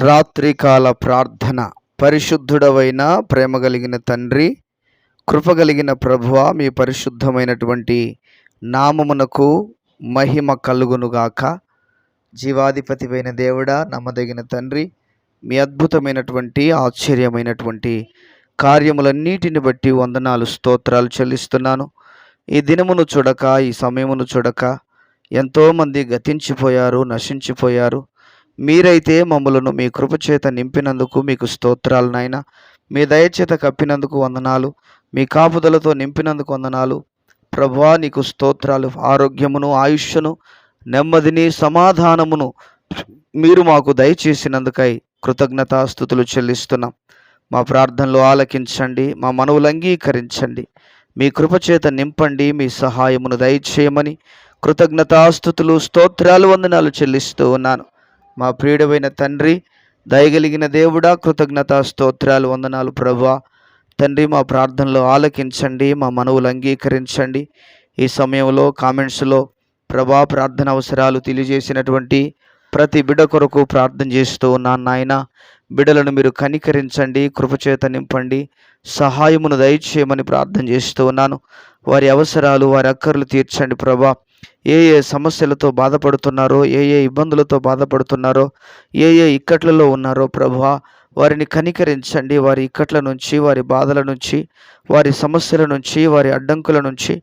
రాత్రికాల ప్రార్థన. పరిశుద్ధుడవైన ప్రేమ కలిగిన తండ్రి, కృప కలిగిన ప్రభువా, మీ పరిశుద్ధమైనటువంటి నామమునకు మహిమ కలుగునుగాక. జీవాధిపతివైన దేవుడా, నమ్మదగిన తండ్రి, మీ అద్భుతమైనటువంటి ఆశ్చర్యమైనటువంటి కార్యములన్నిటిని బట్టి వందనాలు, స్తోత్రాలు చెల్లిస్తున్నాను. ఈ దినమును చూడక, ఈ సమయమును చూడక ఎంతోమంది గతించిపోయారు, నశించిపోయారు. మీరైతే మమ్మలను మీ కృపచేత నింపినందుకు మీకు స్తోత్రాలు నాయన. మీ దయచేత కప్పినందుకు వందనాలు, మీ కాపుదలతో నింపినందుకు వందనాలు ప్రభువా. నీకు స్తోత్రాలు. ఆరోగ్యమును, ఆయుష్ను, నెమ్మదిని, సమాధానమును మీరు మాకు దయచేసినందుకై కృతజ్ఞతాస్తుతులు చెల్లిస్తున్నాం. మా ప్రార్థనలు ఆలకించండి, మా మనవులు అంగీకరించండి, మీ కృపచేత నింపండి, మీ సహాయమును దయచేయమని కృతజ్ఞతాస్తుతులు, స్తోత్రాలు, వందనాలు చెల్లిస్తూ ఉన్నాను. మా ప్రియుడైన తండ్రి, దయగలిగిన దేవుడా, కృతజ్ఞతా స్తోత్రాలు, వందనాలు ప్రభువా. తండ్రి, మా ప్రార్థనలో ఆలకించండి, మా మనవులు అంగీకరించండి. ఈ సమయంలో కామెంట్స్లో ప్రభా ప్రార్థన అవసరాలు తెలియజేసినటువంటి ప్రతి బిడ్డ కొరకు ప్రార్థన చేస్తూ ఉన్నాను నాయన. బిడ్డలను మీరు కనికరించండి, కృపచేత నింపండి, సహాయమును దయచేయమని ప్రార్థన చేస్తూ ఉన్నాను. వారి అవసరాలు, వారి అక్కర్లు తీర్చండి ప్రభా. ఏ ఏ సమస్యలతో బాధపడుతున్నారో, ఏ ఏ ఇబ్బందులతో బాధపడుతున్నారో, ఏ ఏ ఇక్కట్లలో ఉన్నారో ప్రభువా, వారిని కనికరించండి. వారి ఇక్కట్ల నుంచి, వారి బాధల నుంచి, వారి సమస్యల నుంచి, వారి అడ్డంకుల నుంచి,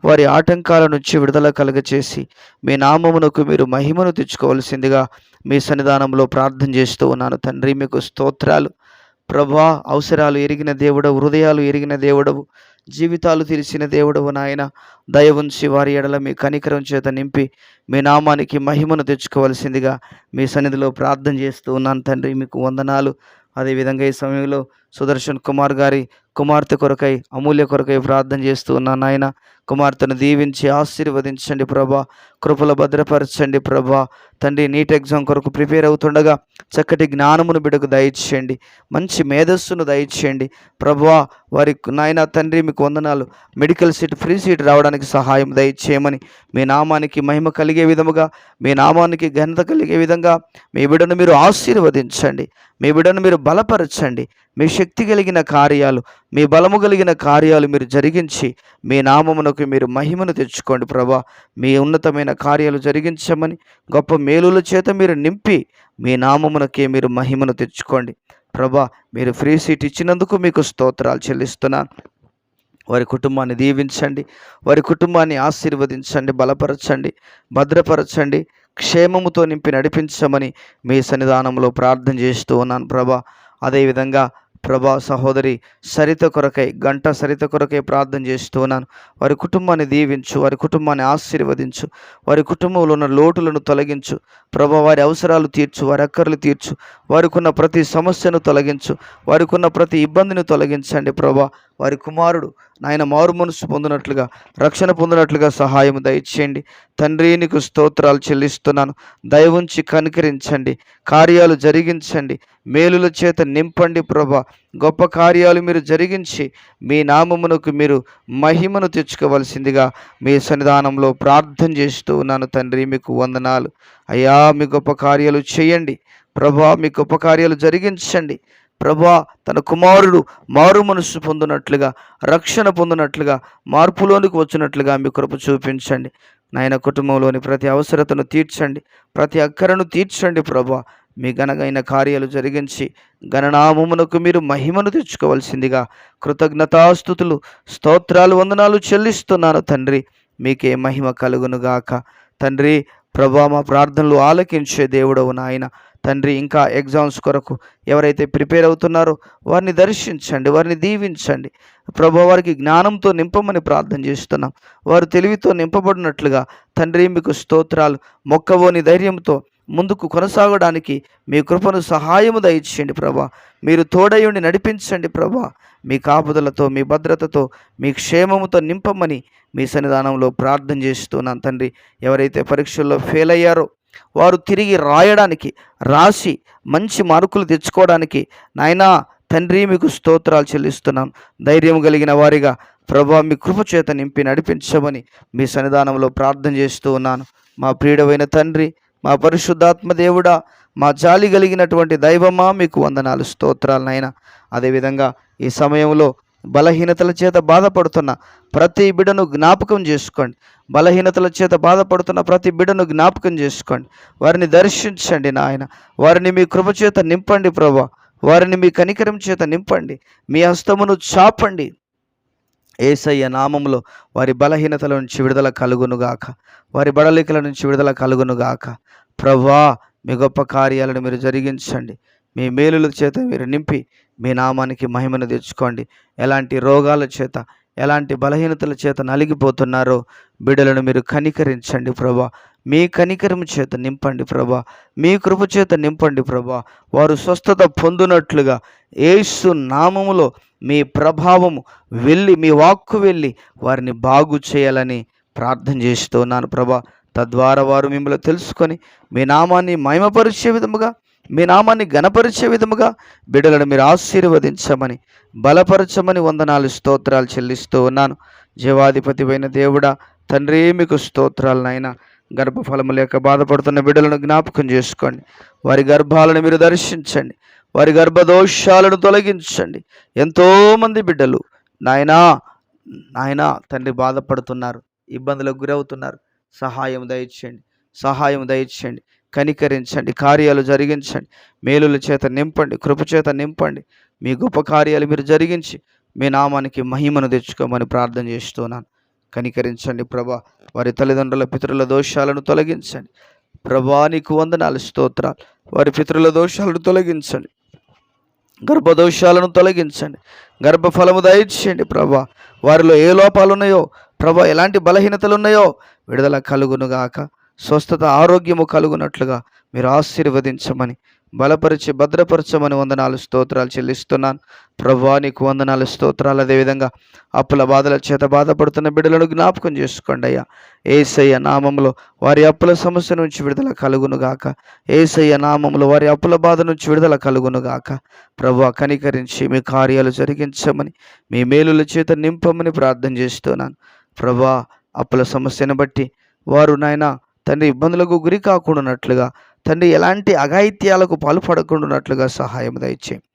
వారి ఆటంకాల నుంచి విడుదల కలుగచేసి మీ నామమునకు మీరు మహిమను తెచ్చుకోవలసిందిగా మీ సన్నిధానంలో ప్రార్థన చేస్తూ ఉన్నాను తండ్రి. మీకు స్తోత్రాలు ప్రభువా. అవసరాలు ఎరిగిన దేవుడవు, హృదయాలు ఎరిగిన దేవుడవు, జీవితాలు తెలిసిన దేవుడవు నాయన. దయ ఉంచి వారి ఎడల మీ కనికరం చేత నింపి మీ నామానికి మహిమను తెచ్చుకోవలసిందిగా మీ సన్నిధిలో ప్రార్థన చేస్తూ ఉన్నాను తండ్రి. మీకు వందనాలు. అదేవిధంగా ఈ సమయంలో సుదర్శన్ కుమార్ గారి కుమార్తె కొరకై, అమూల్య కొరకై ప్రార్థన చేస్తూ ఉన్నాను నాయన. కుమార్తెను దీవించి ఆశీర్వదించండి ప్రభా. కృపలో భద్రపరచండి ప్రభా. తండ్రి, నీట్ ఎగ్జామ్ కొరకు ప్రిపేర్ అవుతుండగా చక్కటి జ్ఞానమును బిడ్డకు దయచేయండి, మంచి మేధస్సును దయచేయండి ప్రభువా. వారి నాయన తండ్రి మీకు వందనాలు. మెడికల్ సీట్, ఫ్రీ సీట్ రావడానికి సహాయం దయచేయమని, మీ నామానికి మహిమ కలిగే విధముగా, మీ నామానికి ఘనత కలిగే విధంగా మీ బిడ్డను మీరు ఆశీర్వదించండి, మీ బిడ్డను మీరు బలపరచండి. మీ శక్తి కలిగిన కార్యాలు, మీ బలము కలిగిన కార్యాలు మీరు జరిగించి మీ నామమునకు మీరు మహిమను తెచ్చుకోండి ప్రభా. మీ ఉన్నతమైన కార్యాలు జరిగించమని, గొప్ప మేలుల చేత మీరు నింపి మీ నామమునకే మీరు మహిమను తెచ్చుకోండి ప్రభా. మీరు ఫ్రీ సీట్ ఇచ్చినందుకు మీకు స్తోత్రాలు చెల్లిస్తున్నాను. వారి కుటుంబాన్ని దీవించండి, వారి కుటుంబాన్ని ఆశీర్వదించండి, బలపరచండి, భద్రపరచండి, క్షేమముతో నింపి నడిపించమని మీ సన్నిధానంలో ప్రార్థన చేస్తూ ఉన్నాను ప్రభా. అదేవిధంగా ప్రభా సహోదరి సరిత కొరకై, గంట సరిత కొరకై ప్రార్థన చేస్తూ ఉన్నాను. వారి కుటుంబాన్ని దీవించు, వారి కుటుంబాన్ని ఆశీర్వదించు, వారి కుటుంబంలో ఉన్న లోటులను తొలగించు ప్రభా. వారి అవసరాలు తీర్చు, వారి అక్కర్లు తీర్చు, వారికి ఉన్న ప్రతి సమస్యను తొలగించు, వారికి ఉన్న ప్రతి ఇబ్బందిని తొలగించండి ప్రభా. వారి కుమారుడు నాయన మారు మనసు పొందినట్లుగా, రక్షణ పొందినట్లుగా సహాయం దయచేయండి తండ్రి. నీకు స్తోత్రాలు చెల్లిస్తున్నాను. దయ ఉంచి కనికరించండి, కార్యాలు జరిగించండి, మేలుల చేత నింపండి ప్రభా. గొప్ప కార్యాలు మీరు జరిగించి మీ నామమునకు మీరు మహిమను తెచ్చుకోవలసిందిగా మీ సన్నిధానంలో ప్రార్థన చేస్తూ ఉన్నాను తండ్రి. మీకు వందనాలు అయ్యా. మీ గొప్ప కార్యాలు చేయండి ప్రభా, మీ గొప్ప కార్యాలు జరిగించండి ప్రభా. తన కుమారుడు మారు మనసు పొందినట్లుగా, రక్షణ పొందినట్లుగా, మార్పులోనికి వచ్చినట్లుగా మీ కృప చూపించండి నాయన. కుటుంబంలోని ప్రతి అవసరతను తీర్చండి, ప్రతి అక్కరను తీర్చండి ప్రభా. మీ ఘనమైన కార్యాలు జరిగించి గణనామమునకు మీరు మహిమను తెచ్చుకోవాల్సిందిగా కృతజ్ఞతాస్తుతులు, స్తోత్రాలు, వందనాలు చెల్లిస్తున్నాను తండ్రి. మీకే మహిమ కలుగునుగాక తండ్రి. ప్రభా, మా ప్రార్థనలు ఆలకించే దేవుడవు నాయన తండ్రి. ఇంకా ఎగ్జామ్స్ కొరకు ఎవరైతే ప్రిపేర్ అవుతున్నారో వారిని దర్శించండి, వారిని దీవించండి ప్రభా. వారికి జ్ఞానంతో నింపమని ప్రార్థన చేస్తున్నాం. వారు తెలివితో నింపబడినట్లుగా తండ్రి మీకు స్తోత్రాలు. మొక్కవోని ధైర్యంతో ముందుకు కొనసాగడానికి మీ కృపను సహాయము దయచేయండి ప్రభా. మీరు తోడయుండి నడిపించండి ప్రభా. మీ కాపుదలతో, మీ భద్రతతో, మీ క్షేమముతో నింపమని మీ సన్నిధానంలో ప్రార్థన చేస్తున్నాను తండ్రి. ఎవరైతే పరీక్షల్లో ఫెయిల్ అయ్యారో వారు తిరిగి రాయడానికి, రాసి మంచి మార్కులు తెచ్చుకోవడానికి నాయనా తండ్రి మీకు స్తోత్రాలు చెల్లిస్తున్నాం. ధైర్యం కలిగిన వారిగా ప్రభా మీ కృప చేత నింపి నడిపించమని మీ సన్నిధానంలో ప్రార్థన చేస్తూ ఉన్నాను. మా ప్రియుడైన తండ్రి, మా పరిశుద్ధాత్మ దేవుడా, మా జాలి కలిగినటువంటి దైవమా, మీకు వందనాలు, స్తోత్రాలు నాయన. అదేవిధంగా ఈ సమయంలో బలహీనతల చేత బాధపడుతున్న ప్రతి బిడ్డను జ్ఞాపకం చేసుకోండి. బలహీనతల చేత బాధపడుతున్న ప్రతి బిడ్డను జ్ఞాపకం చేసుకోండి. వారిని దర్శించండి నాయన. వారిని మీ కృప చేత నింపండి ప్రభా. వారిని మీ కనికరం చేత నింపండి. మీ హస్తమును చాపండి. యేసయ్య నామములో వారి బలహీనతల నుంచి విడుదల కలుగునుగాక. వారి బడలికల నుంచి విడుదల కలుగునుగాక. ప్రభువా, మీ గొప్ప కార్యాలను మీరు జరిగించండి. మీ మేలుల చేత మీరు నింపి మీ నామానికి మహిమను తెచ్చుకోండి. ఎలాంటి రోగాల చేత, ఎలాంటి బలహీనతల చేత నలిగిపోతున్నారో బిడ్డలను మీరు కనికరించండి ప్రభా. మీ కనికరం చేత నింపండి ప్రభా. మీ కృప చేత నింపండి ప్రభా. వారు స్వస్థత పొందునట్లుగా యేసు నామములో మీ ప్రభావము వెళ్ళి, మీ వాక్కు వెళ్ళి వారిని బాగు చేయాలని ప్రార్థన చేస్తూ ఉన్నాను ప్రభా. తద్వారా వారు మిమ్మల్ని తెలుసుకొని మీ నామాన్ని మహిమపరిచే విధముగా, మీ నామాన్ని ఘనపరిచే విధముగా బిడ్డలను మీరు ఆశీర్వదించమని, బలపరచమని వందనాలు, స్తోత్రాలు చెల్లిస్తూ ఉన్నాను. జీవాధిపతి అయిన దేవుడా, తండ్రి మీకు స్తోత్రాలు నాయన. గర్భఫలము లేక బాధపడుతున్న బిడ్డలను జ్ఞాపకం చేసుకోండి. వారి గర్భాలను మీరు దర్శించండి. వారి గర్భదోషాలను తొలగించండి. ఎంతోమంది బిడ్డలు నాయనా తండ్రి బాధపడుతున్నారు, ఇబ్బందులకు గురవుతున్నారు. సహాయం దయచేయండి, సహాయం దయచేయండి. కనికరించండి, కార్యాలు జరిగించండి. మేలుల చేత నింపండి, కృప చేత నింపండి. మీ గొప్ప కార్యాలు మీరు జరిగించి మీ నామానికి మహిమను తెచ్చుకోమని ప్రార్థన చేస్తున్నాను. కనికరించండి ప్రభా. వారి తల్లిదండ్రుల పితరుల దోషాలను తొలగించండి ప్రభా. నీకు వందనాలు, స్తోత్రాలు. వారి పితరుల దోషాలను తొలగించండి, గర్భదోషాలను తొలగించండి. గర్భఫలము దయచేయండి ప్రభా. వారిలో ఏ లోపాలు ఉన్నాయో ప్రభా, ఎలాంటి బలహీనతలు ఉన్నాయో విడుదల కలుగునుగాక. స్వస్థత, ఆరోగ్యము కలుగునట్లుగా మీరు ఆశీర్వదించమని, బలపరిచి భద్రపరచమని వందనాలు, స్తోత్రాలు చెల్లిస్తున్నాను ప్రభా. నీకు వందనాలు, స్తోత్రాలు. అదేవిధంగా అప్పుల బాధల చేత బాధపడుతున్న బిడ్డలను జ్ఞాపకం చేసుకోండి అయ్యా. యేసయ్య నామములో వారి అప్పుల సమస్య నుంచి విడుదల కలుగునుగాక. యేసయ్య నామములో వారి అప్పుల బాధ నుంచి విడుదల కలుగునుగాక. ప్రభా, కనికరించి మీ కార్యాలు జరిగించమని, మీ మేలుల చేత నింపమని ప్రార్థన చేస్తున్నాను ప్రభా. అప్పుల సమస్యను బట్టి వారు నాయనా తండ్రి ఇబ్బందులకు గురి కాకుండానట్లుగా, తండ్రి ఎలాంటి అఘాయిత్యాలకు పాల్పడకుండానట్లుగా సహాయం దయచేయండి.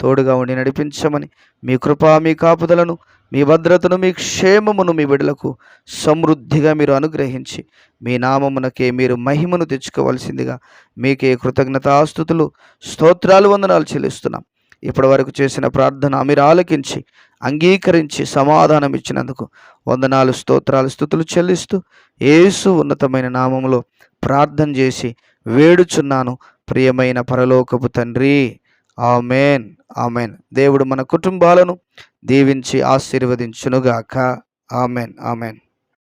తోడుగా ఉండి నడిపించమని, మీ కృప, మీ కాపుదలను, మీ భద్రతను, మీ క్షేమమును మీ బిడ్డలకు సమృద్ధిగా మీరు అనుగ్రహించి మీ నామమునకే మీరు మహిమను తెచ్చుకోవాల్సిందిగా మీకే కృతజ్ఞతాస్తుతులు, స్తోత్రాలు, వందనాలు చెల్లిస్తున్నాం. ఇప్పటి వరకు చేసిన ప్రార్థన మీరు ఆలకించి అంగీకరించి సమాధానం ఇచ్చినందుకు వందనాలు, స్తోత్రాలు, స్తుతులు చెల్లిస్తూ యేసు ఉన్నతమైన నామములో ప్రార్థన చేసి వేడుచున్నాను ప్రియమైన పరలోకపు తండ్రి. Amen, amen. దేవుడు మన కుటుంబాలను దీవించి ఆశీర్వదించునుగాక. Amen, amen.